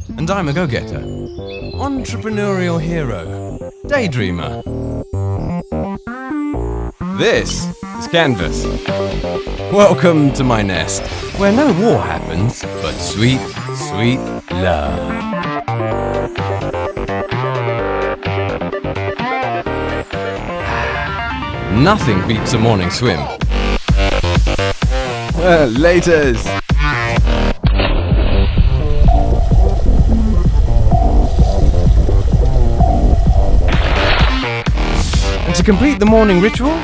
And I'm a go-getter, entrepreneurial hero, daydreamer. This is Canvas. Welcome to my nest, where no war happens, but sweet, sweet love. Nothing beats a morning swim. Laters. And to complete the morning ritual,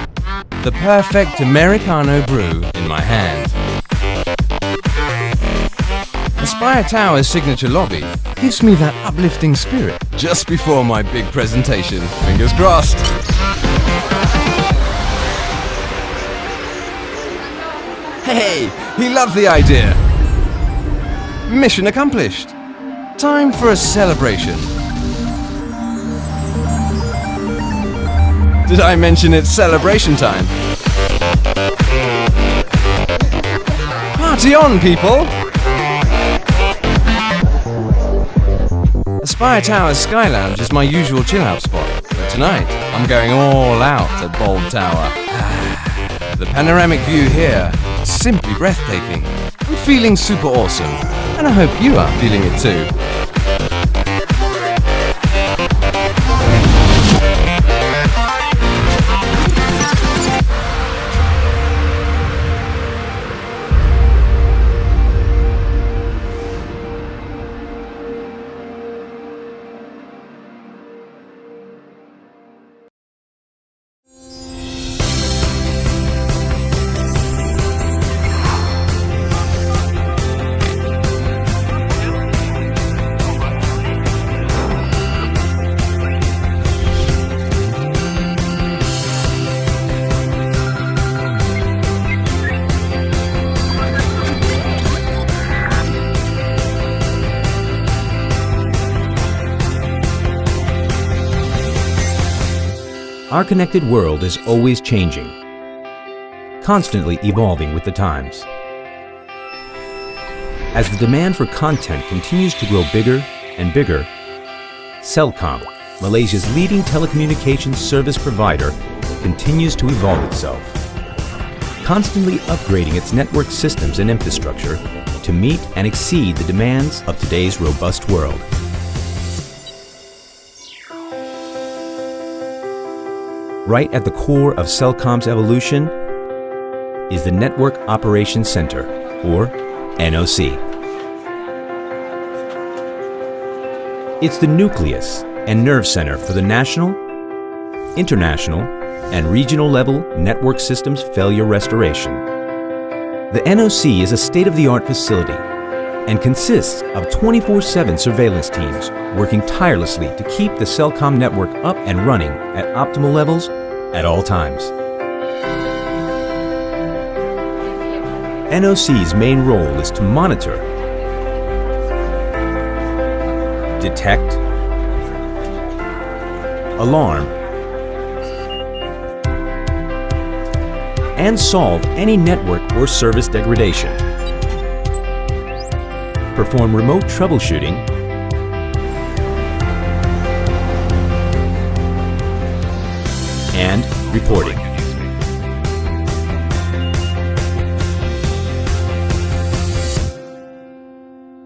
the perfect Americano brew in my hand. Aspire Tower's signature lobby gives me that uplifting spirit just before my big presentation. Fingers crossed. Hey, he loved the idea. Mission accomplished. Time for a celebration. Did I mention it's celebration time? Party on, people! Aspire Tower's Sky Lounge is my usual chill-out spot, but tonight I'm going all out at Bold Tower. The panoramic view here is simply breathtaking. I'm feeling super awesome, and I hope you are feeling it too. Our connected world is always changing, constantly evolving with the times. As the demand for content continues to grow bigger and bigger, Celcom, Malaysia's leading telecommunications service provider, continues to evolve itself, constantly upgrading its network systems and infrastructure to meet and exceed the demands of today's robust world. Right at the core of Celcom's evolution is the Network Operations Center, or NOC. It's the nucleus and nerve center for the national, international, and regional level network systems failure restoration. The NOC is a state-of-the-art facility and consists of 24/7 surveillance teams working tirelessly to keep the Celcom network up and running at optimal levels at all times. NOC's main role is to monitor, detect, alarm, and solve any network or service degradation, perform remote troubleshooting, and reporting.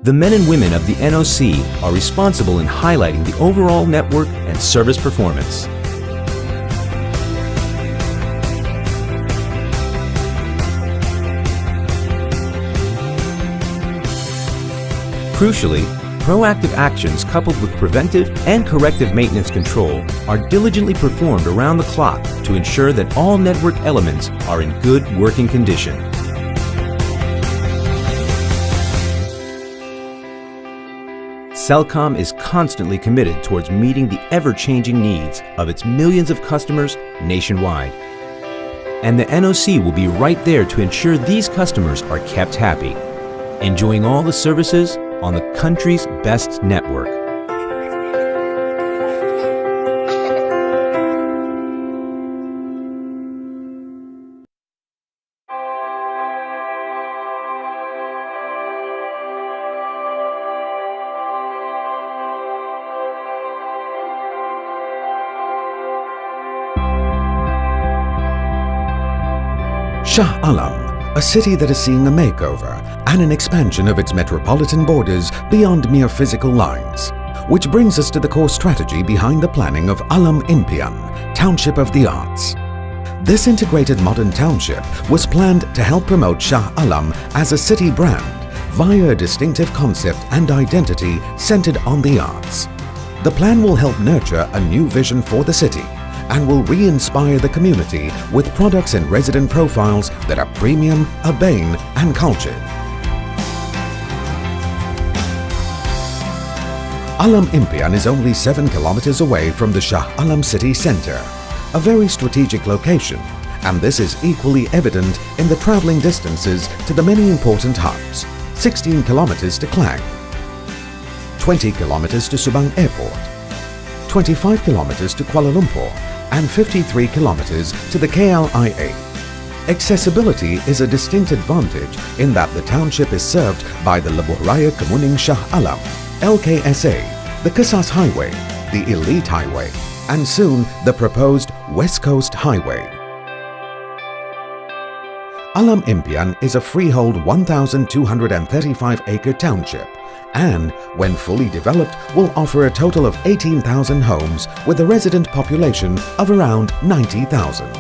The men and women of the NOC are responsible in highlighting the overall network and service performance. Crucially, proactive actions coupled with preventive and corrective maintenance control are diligently performed around the clock to ensure that all network elements are in good working condition. Celcom is constantly committed towards meeting the ever-changing needs of its millions of customers nationwide. And the NOC will be right there to ensure these customers are kept happy, enjoying all the services on the country's best network. Shah Alam, a city that is seeing a makeover and an expansion of its metropolitan borders beyond mere physical lines. Which brings us to the core strategy behind the planning of Alam Impian, Township of the Arts. This integrated modern township was planned to help promote Shah Alam as a city brand via a distinctive concept and identity centered on the arts. The plan will help nurture a new vision for the city and will re-inspire the community with products and resident profiles that are premium, urbane and cultured. Alam Impian is only 7 kilometers away from the Shah Alam city centre, a very strategic location, and this is equally evident in the travelling distances to the many important hubs: 16 kilometers to Klang, 20 kilometers to Subang Airport, 25 kilometers to Kuala Lumpur, and 53 kilometers to the KLIA. Accessibility is a distinct advantage in that the township is served by the Lebuh Raya Kemuning Shah Alam, LKSA, the Kesas Highway, the Elite Highway, and soon the proposed West Coast Highway. Alam Impian is a freehold 1,235-acre township and, when fully developed, will offer a total of 18,000 homes with a resident population of around 90,000.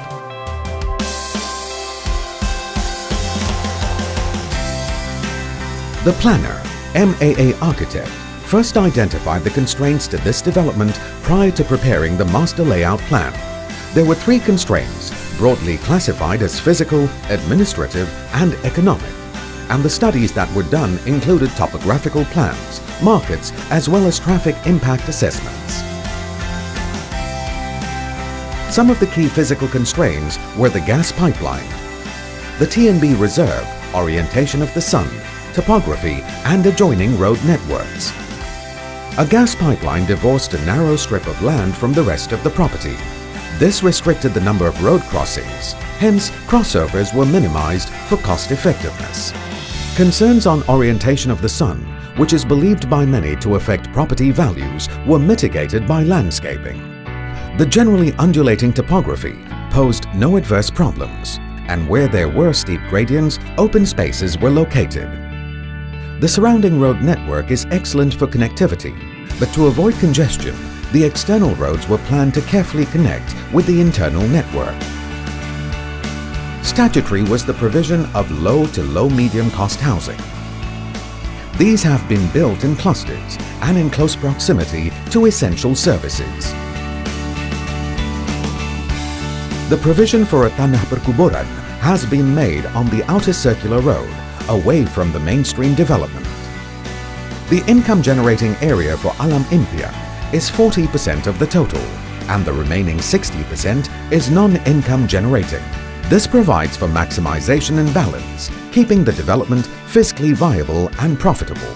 The planner, MAA Architect, first identified the constraints to this development prior to preparing the master layout plan. There were 3 constraints, broadly classified as physical, administrative and economic, and the studies that were done included topographical plans, markets as well as traffic impact assessments. Some of the key physical constraints were the gas pipeline, the TNB reserve, orientation of the sun, topography and adjoining road networks. A gas pipeline divorced a narrow strip of land from the rest of the property. This restricted the number of road crossings, hence crossovers were minimized for cost effectiveness. Concerns on orientation of the sun, which is believed by many to affect property values, were mitigated by landscaping. The generally undulating topography posed no adverse problems, and where there were steep gradients, open spaces were located. The surrounding road network is excellent for connectivity, but to avoid congestion, the external roads were planned to carefully connect with the internal network. Statutory was the provision of low to low-medium cost housing. These have been built in clusters and in close proximity to essential services. The provision for a tanah perkuburan has been made on the outer circular road, away from the mainstream development. The income-generating area for Alam Impian is 40% of the total, and the remaining 60% is non-income generating. This provides for maximization and balance, keeping the development fiscally viable and profitable.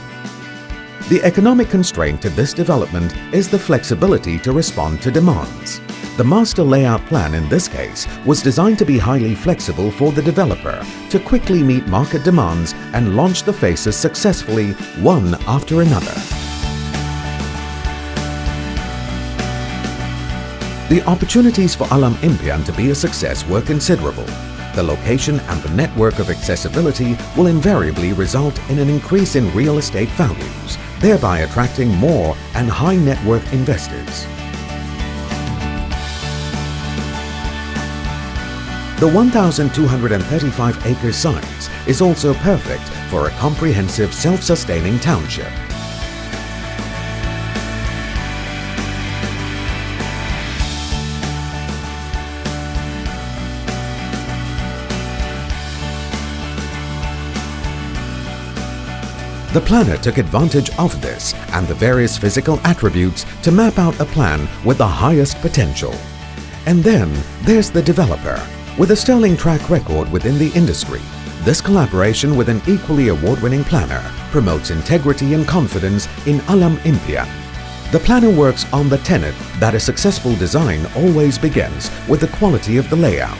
The economic constraint to this development is the flexibility to respond to demands. The master layout plan in this case was designed to be highly flexible for the developer to quickly meet market demands and launch the phases successfully, one after another. The opportunities for Alam Impian to be a success were considerable. The location and the network of accessibility will invariably result in an increase in real estate values, thereby attracting more and high net worth investors. The 1,235-acre size is also perfect for a comprehensive self-sustaining township. The planner took advantage of this and the various physical attributes to map out a plan with the highest potential. And then there's the developer. With a sterling track record within the industry, this collaboration with an equally award-winning planner promotes integrity and confidence in Alam Impian. The planner works on the tenet that a successful design always begins with the quality of the layout.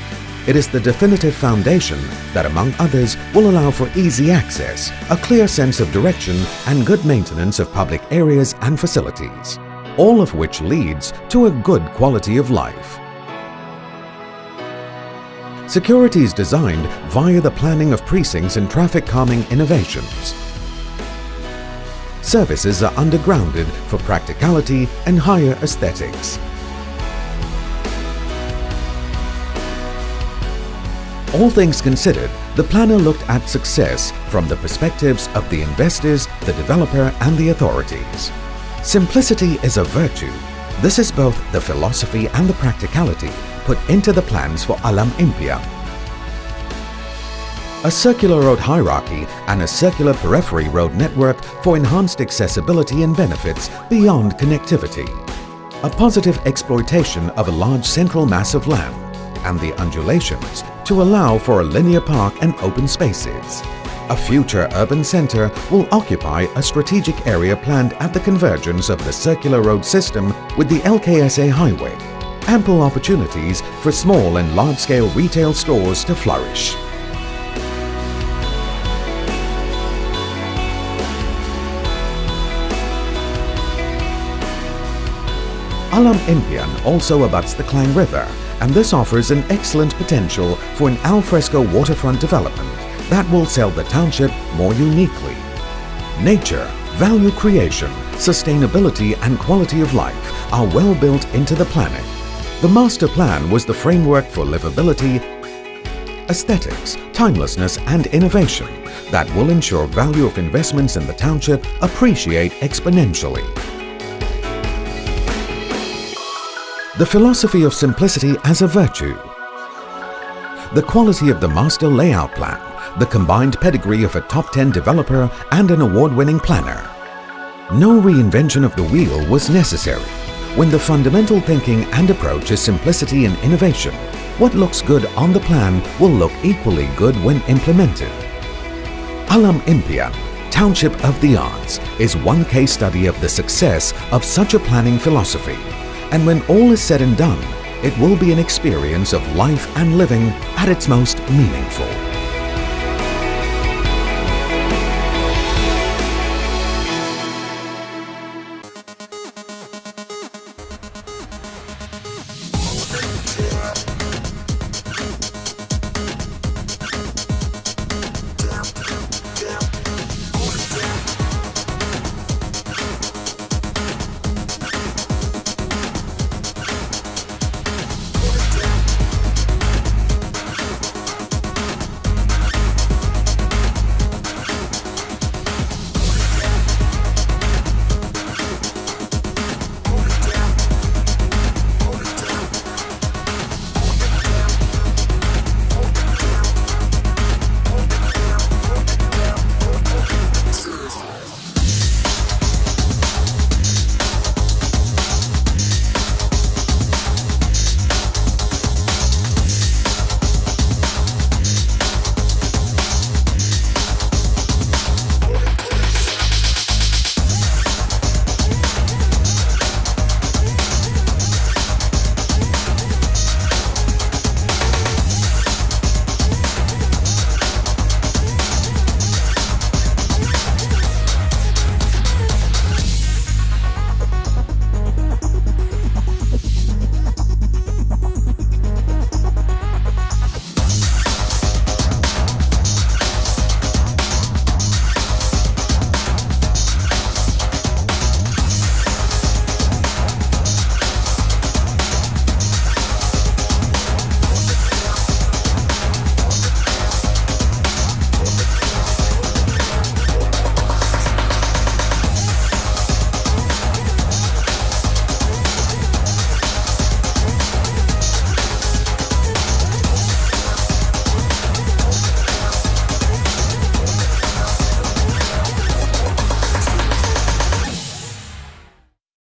It is the definitive foundation that, among others, will allow for easy access, a clear sense of direction, and good maintenance of public areas and facilities, all of which leads to a good quality of life. Security is designed via the planning of precincts and traffic calming innovations. Services are undergrounded for practicality and higher aesthetics. All things considered, the planner looked at success from the perspectives of the investors, the developer and the authorities. Simplicity is a virtue. This is both the philosophy and the practicality put into the plans for Alam Impian. A circular road hierarchy and a circular periphery road network for enhanced accessibility and benefits beyond connectivity. A positive exploitation of a large central mass of land and the undulations to allow for a linear park and open spaces. A future urban centre will occupy a strategic area planned at the convergence of the circular road system with the LKSA highway. Ample opportunities for small and large-scale retail stores to flourish. Alam Impian also abuts the Klang River, and this offers an excellent potential for an alfresco waterfront development that will sell the township more uniquely. Nature, value creation, sustainability and quality of life are well built into the planning. The master plan was the framework for livability, aesthetics, timelessness and innovation that will ensure value of investments in the township appreciate exponentially. The philosophy of simplicity as a virtue. The quality of the master layout plan, the combined pedigree of a top 10 developer and an award-winning planner. No reinvention of the wheel was necessary. When the fundamental thinking and approach is simplicity and innovation, what looks good on the plan will look equally good when implemented. Alam Impian, Township of the Arts, is one case study of the success of such a planning philosophy. And when all is said and done, it will be an experience of life and living at its most meaningful.